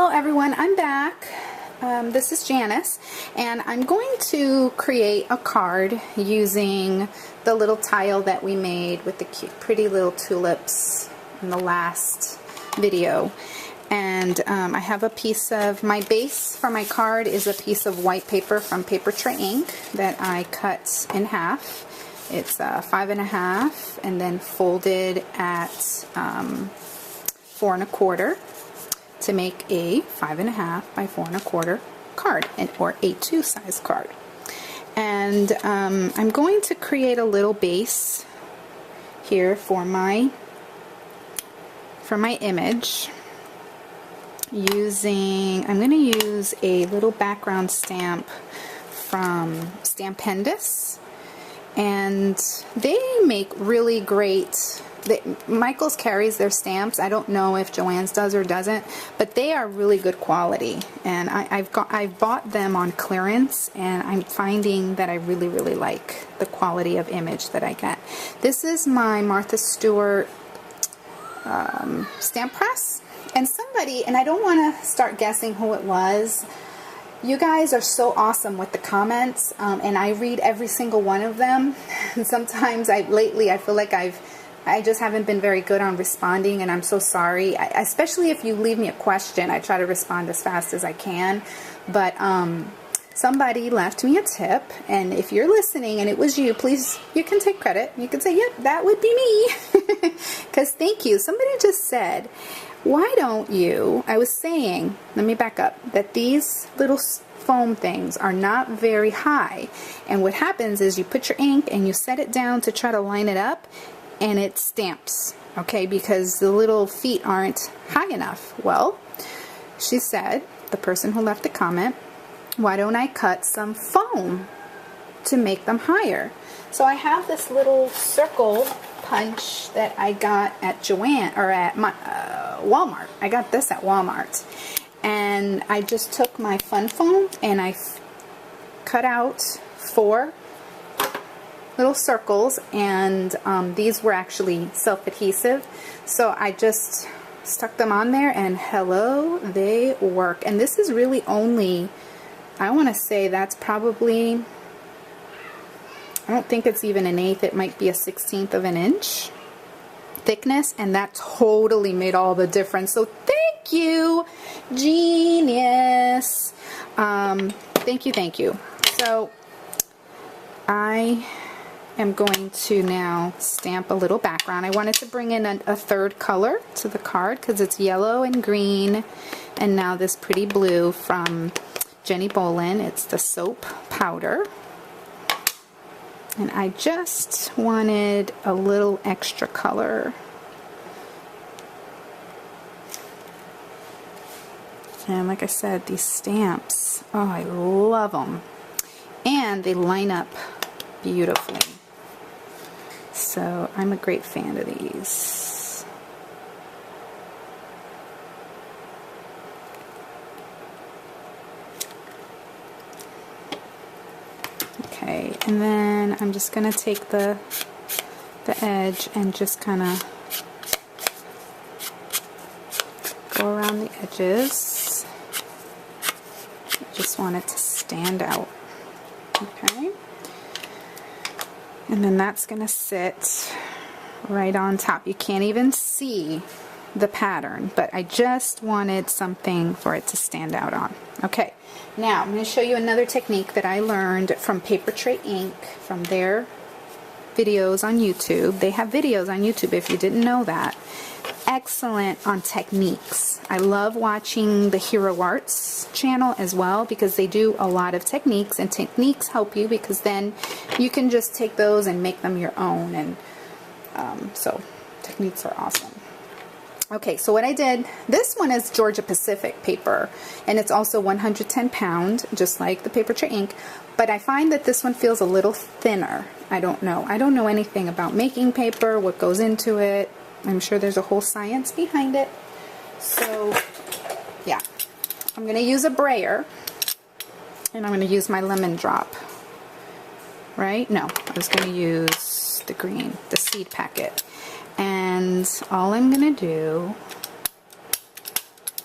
Hello everyone, I'm back. This is Janice, and I'm going to create a card using the little tile that we made with the cute, pretty little tulips in the last video. And I have a piece of, my base for my card is a piece of white paper from Paper Tray Ink that I cut in half. It's 5.5 and then folded at 4 1/4 to make a 5.5 by 4 1/4 card, or A2 size card. And I'm going to create a little base here for my image using, I'm going to use a little background stamp from Stampendous, and they make really great, Michaels carries their stamps. I don't know if Joann's does or doesn't, but they are really good quality, and I've bought them on clearance, and I'm finding that I really like the quality of image that I get. This is my Martha Stewart stamp press, and somebody, and I don't want to start guessing who it was. You guys are so awesome with the comments, and I read every single one of them. And sometimes lately I feel like I just haven't been very good on responding, and I'm so sorry. Especially if you leave me a question, I try to respond as fast as I can. But somebody left me a tip, and if you're listening and it was you, please, you can take credit. You can say, yep, that would be me. Because thank you. Somebody just said, why don't you, I was saying, let me back up, that these little foam things are not very high. And what happens is you put your ink and you set it down to try to line it up, and it stamps, okay, because the little feet aren't high enough. Well, she said, the person who left the comment, why don't I cut some foam to make them higher? So I have this little circle punch that I got at Joann, or at my Walmart. I got this at Walmart, and I just took my fun foam and I cut out 4 little circles, and these were actually self-adhesive, so I just stuck them on there, and hello, they work. And this is really only, I want to say that's probably, I don't think it's even 1/8, it might be a 1/16 of an inch thickness, and that totally made all the difference. So thank you, genius. Thank you. So I am going to now stamp a little background. I wanted to bring in a third color to the card because it's yellow and green, and now this pretty blue from Jenny Bolin. It's the soap powder, and I just wanted a little extra color. And like I said, these stamps, oh, I love them, and they line up beautifully. So I'm a great fan of these. Okay, and then I'm just going to take the edge and just kind of go around the edges. I just want it to stand out. Okay. And then that's going to sit right on top. You can't even see the pattern, but I just wanted something for it to stand out on. Okay, now I'm going to show you another technique that I learned from Paper Tray Ink, from their videos on YouTube. They have videos on YouTube, if you didn't know that. Excellent on techniques. I love watching the Hero Arts channel as well, because they do a lot of techniques, and techniques help you because then you can just take those and make them your own, and so techniques are awesome. Okay, so what I did, this one is Georgia Pacific paper, and it's also 110 pound, just like the Paper Tray Ink, but I find that this one feels a little thinner. I don't know anything about making paper, what goes into it. I'm sure there's a whole science behind it. So yeah, I'm going to use a brayer, and I'm going to use my lemon drop. Right? No, I was going to use the green, the seed packet. And all I'm going to do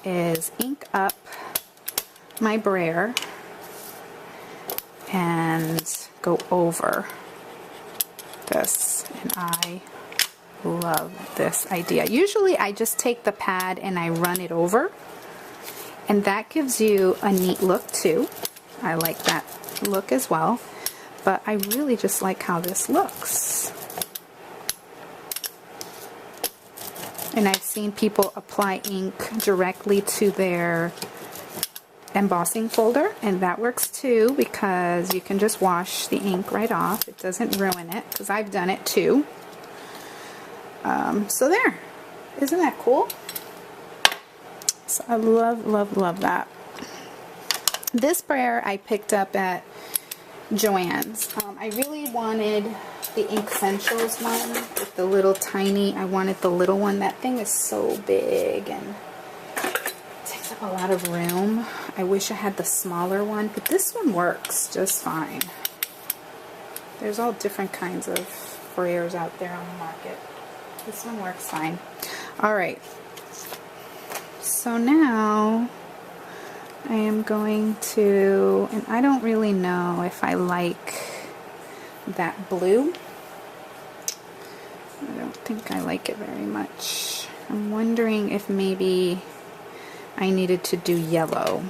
is ink up my Brayer and go over this, and I love this idea. Usually I just take the pad and I run it over, and that gives you a neat look too. I like that look as well, but I really just like how this looks. And I've seen people apply ink directly to their embossing folder, and that works too, because you can just wash the ink right off. It doesn't ruin it, because I've done it too. So there. Isn't that cool? So I love, love, love that. This Brayer I picked up at Joann's. I really wanted the Ink Essentials one with the little tiny, I wanted the little one. That thing is so big and takes up a lot of room. I wish I had the smaller one, but this one works just fine. There's all different kinds of Brayers out there on the market. This one works fine. Alright, so now I am going to, and I don't really know if I like that blue. I don't think I like it very much. I'm wondering if maybe I needed to do yellow.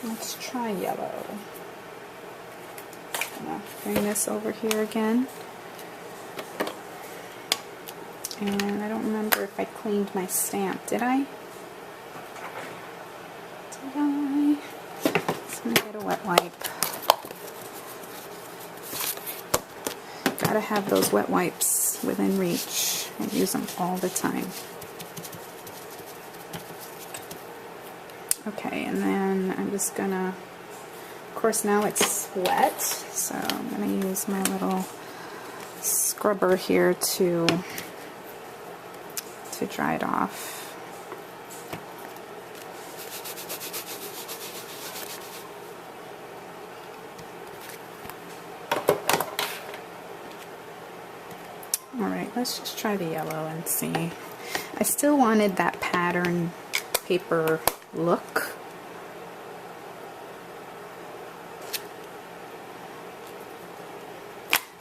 Let's try yellow. I'm gonna bring this over here again. And I don't remember if I cleaned my stamp. Did I? Did I? Just gonna get a wet wipe. Gotta have those wet wipes within reach. I use them all the time. Okay, and then I'm just gonna, of course now it's wet, so I'm gonna use my little scrubber here to dry it off. Alright, let's just try the yellow and see. I still wanted that pattern paper look.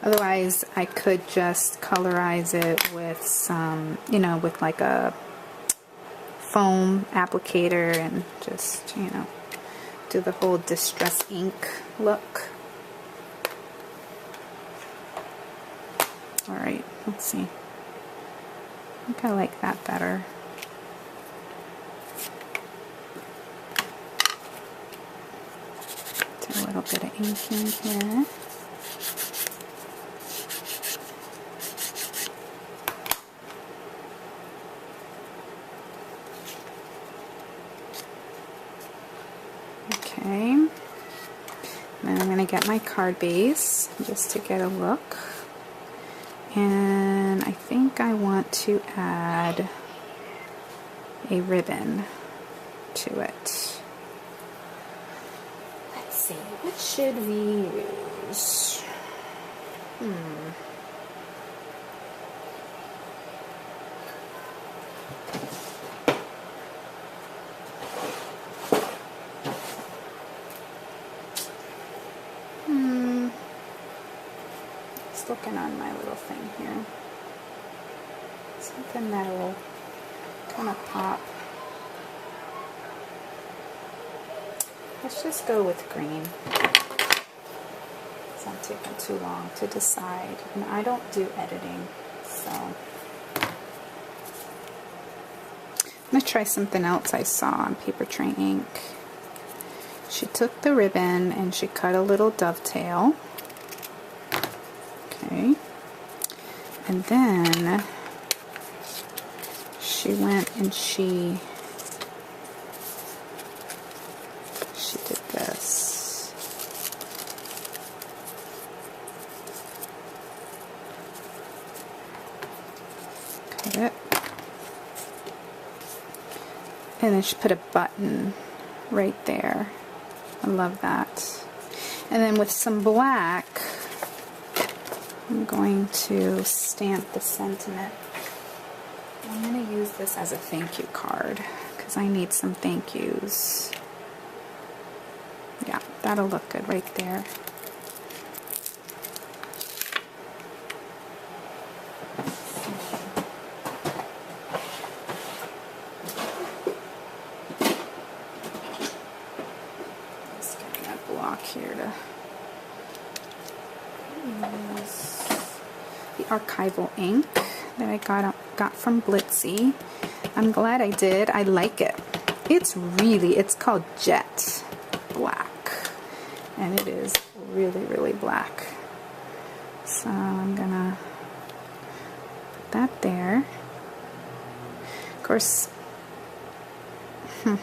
Otherwise, I could just colorize it with some, you know, with like a foam applicator and just, you know, do the whole distress ink look. Alright, let's see. I think I like that better. Do a little bit of ink in here. Okay, then I'm going to get my card base just to get a look, and I think I want to add a ribbon to it. Let's see, what should we use? Looking on my little thing here. Something that will kind of pop. Let's just go with green. It's not taking too long to decide. And I don't do editing, so. I'm going to try something else I saw on Paper Train Ink. She took the ribbon and she cut a little dovetail. Okay, and then she went and she did this. Cut it. And then she put a button right there. I love that. And then with some black, I'm going to stamp the sentiment I'm going to use this as a thank you card because I need some thank yous. Yeah, that'll look good right there. Just getting a block here to use the archival ink that I got from Blitzy. I'm glad I did. I like it. It's called Jet Black, and it is really, really black. So I'm gonna put that there. Of course, I'm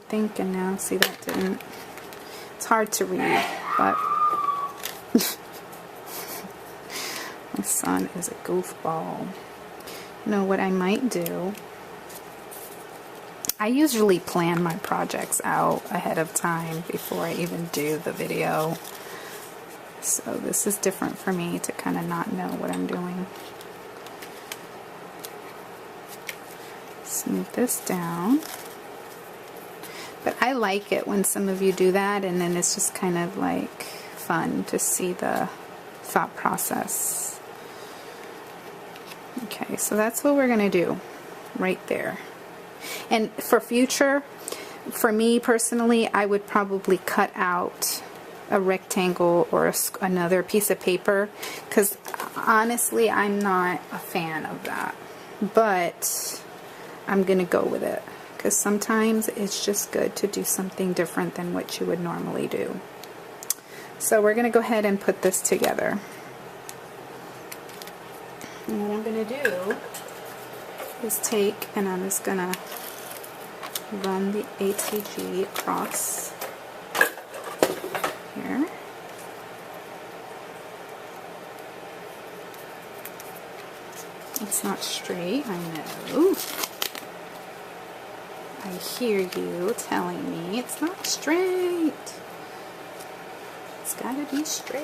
thinking now. See, that didn't. It's hard to read, but my son is a goofball. You know what I might do? I usually plan my projects out ahead of time before I even do the video. So this is different for me to kind of not know what I'm doing. Smooth this down. But I like it when some of you do that, and then it's just kind of like fun to see the thought process. Okay, so that's what we're going to do right there. And for future, for me personally, I would probably cut out a rectangle or another piece of paper, because honestly, I'm not a fan of that. But I'm going to go with it, because sometimes it's just good to do something different than what you would normally do. So we're going to go ahead and put this together. And what I'm going to do is take, and I'm just going to run the ATG across here. It's not straight, I know. I hear you telling me it's not straight. It's gotta be straight.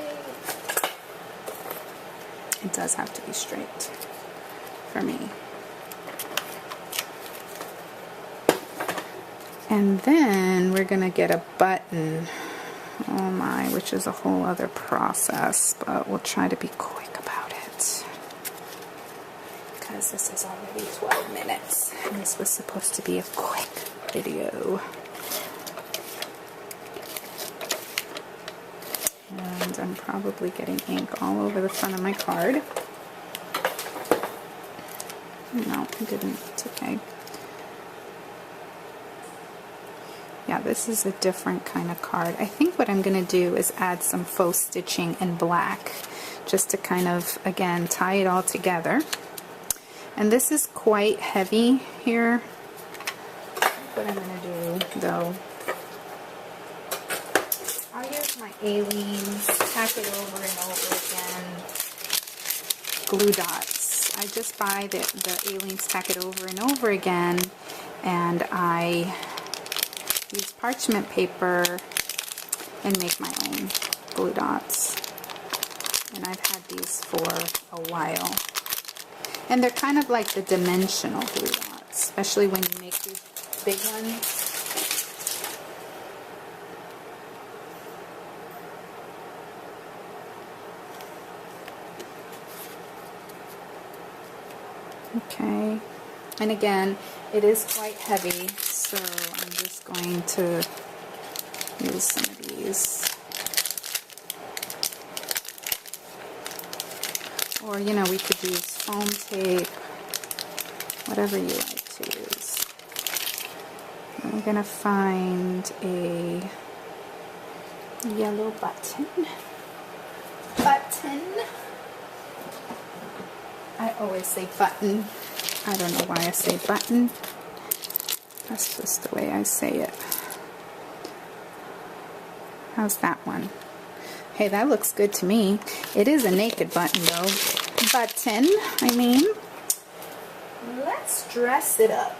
It does have to be straight for me. And then we're gonna get a button. Oh my, which is a whole other process, but we'll try to be quick about it. Because this is already 12 minutes, and this was supposed to be a quick video. And I'm probably getting ink all over the front of my card. No, I didn't. It's okay. Yeah, this is a different kind of card. I think what I'm going to do is add some faux stitching in black, just to kind of, again, tie it all together. And this is quite heavy here. What I'm going to do, though, I'll use my A-Leans, tack it over and over again, glue dots. I just buy the A-Leans, tack it over and over again, and I use parchment paper and make my own glue dots. And I've had these for a while. And they're kind of like the dimensional glue dots, especially when you make these big ones. Okay, and again, it is quite heavy, so I'm just going to use some of these. Or, you know, we could use foam tape, whatever you like to use. I'm going to find a yellow button. I always say button. I don't know why I say button. That's just the way I say it. How's that one? Hey, that looks good to me. It is a naked button though. Button, I mean. Let's dress it up.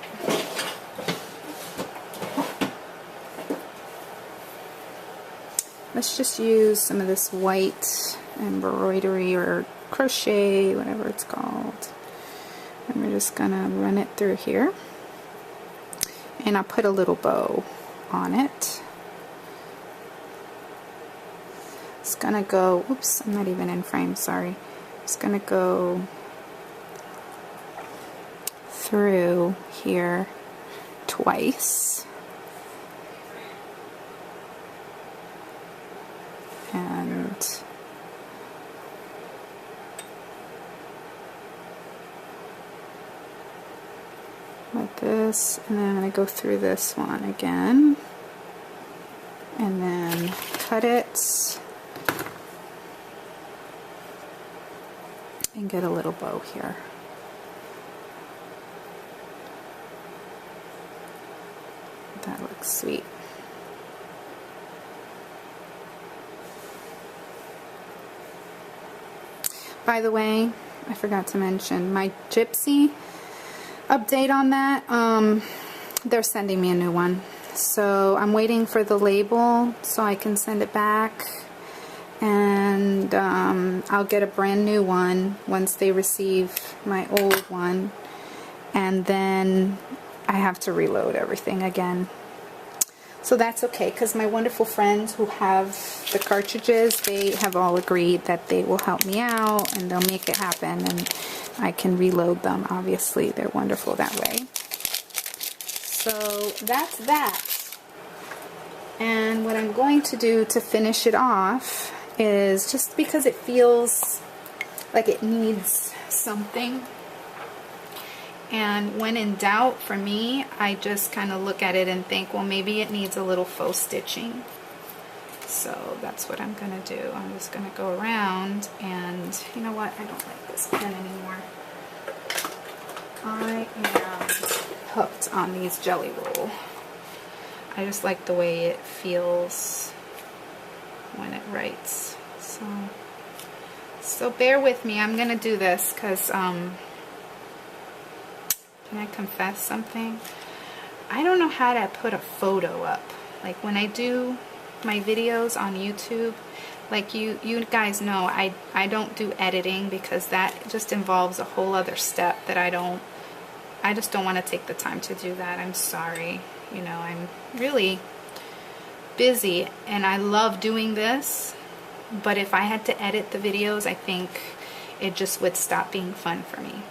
Let's just use some of this white embroidery or crochet, whatever it's called. And we're just gonna run it through here, and I'll put a little bow on it. It's gonna go, oops, I'm not even in frame, sorry. It's gonna go through here twice. And like this, and then I'm going to go through this one again, and then cut it and get a little bow here. That looks sweet. By the way, I forgot to mention my Gypsy update on that. They're sending me a new one, so I'm waiting for the label so I can send it back, and I'll get a brand new one once they receive my old one, and then I have to reload everything again. So that's okay, because my wonderful friends who have the cartridges, they have all agreed that they will help me out and they'll make it happen, and I can reload them. Obviously, they're wonderful that way. So that's that. And what I'm going to do to finish it off is, just because it feels like it needs something, and when in doubt, for me, I just kind of look at it and think, well, maybe it needs a little faux stitching. So that's what I'm going to do. I'm just going to go around, and you know what? I don't like this pen anymore. I am hooked on these Jelly Roll. I just like the way it feels when it writes. So bear with me. I'm going to do this because... Can I confess something? I don't know how to put a photo up. Like when I do my videos on YouTube, like you guys know, I don't do editing because that just involves a whole other step that I just don't want to take the time to do that. I'm sorry. You know, I'm really busy and I love doing this, but if I had to edit the videos, I think it just would stop being fun for me.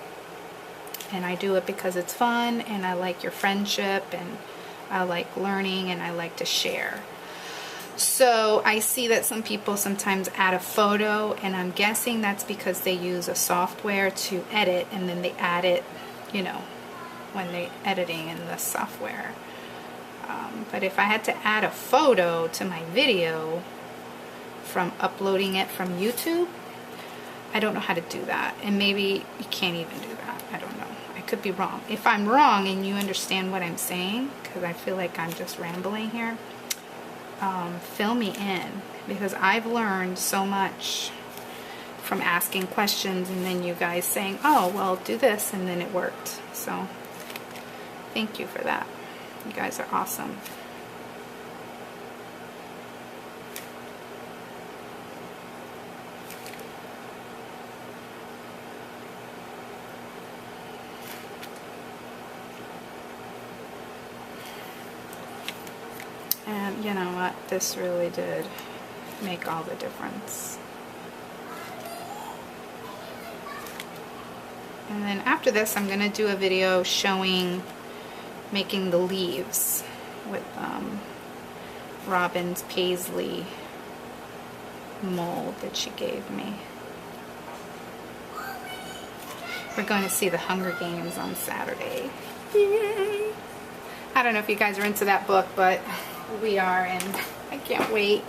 And I do it because it's fun, and I like your friendship, and I like learning, and I like to share. So I see that some people sometimes add a photo, and I'm guessing that's because they use a software to edit, and then they add it, you know, when they're editing in the software. But if I had to add a photo to my video from uploading it from YouTube, I don't know how to do that. And maybe you can't even do that. I don't know. I could be wrong. If I'm wrong and you understand what I'm saying, because I feel like I'm just rambling here, fill me in, because I've learned so much from asking questions and then you guys saying, oh, well, do this, and then it worked. So thank you for that. You guys are awesome. And you know what? This really did make all the difference. And then after this, I'm going to do a video showing making the leaves with Robin's paisley mold that she gave me. We're going to see the Hunger Games on Saturday. Yay! I don't know if you guys are into that book, but we are, and I can't wait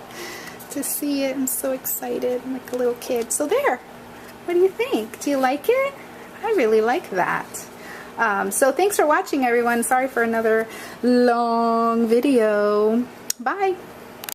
to see it. I'm so excited. I'm like a little kid. So there. What do you think? Do you like it? I really like that. So thanks for watching, everyone. Sorry for another long video. Bye.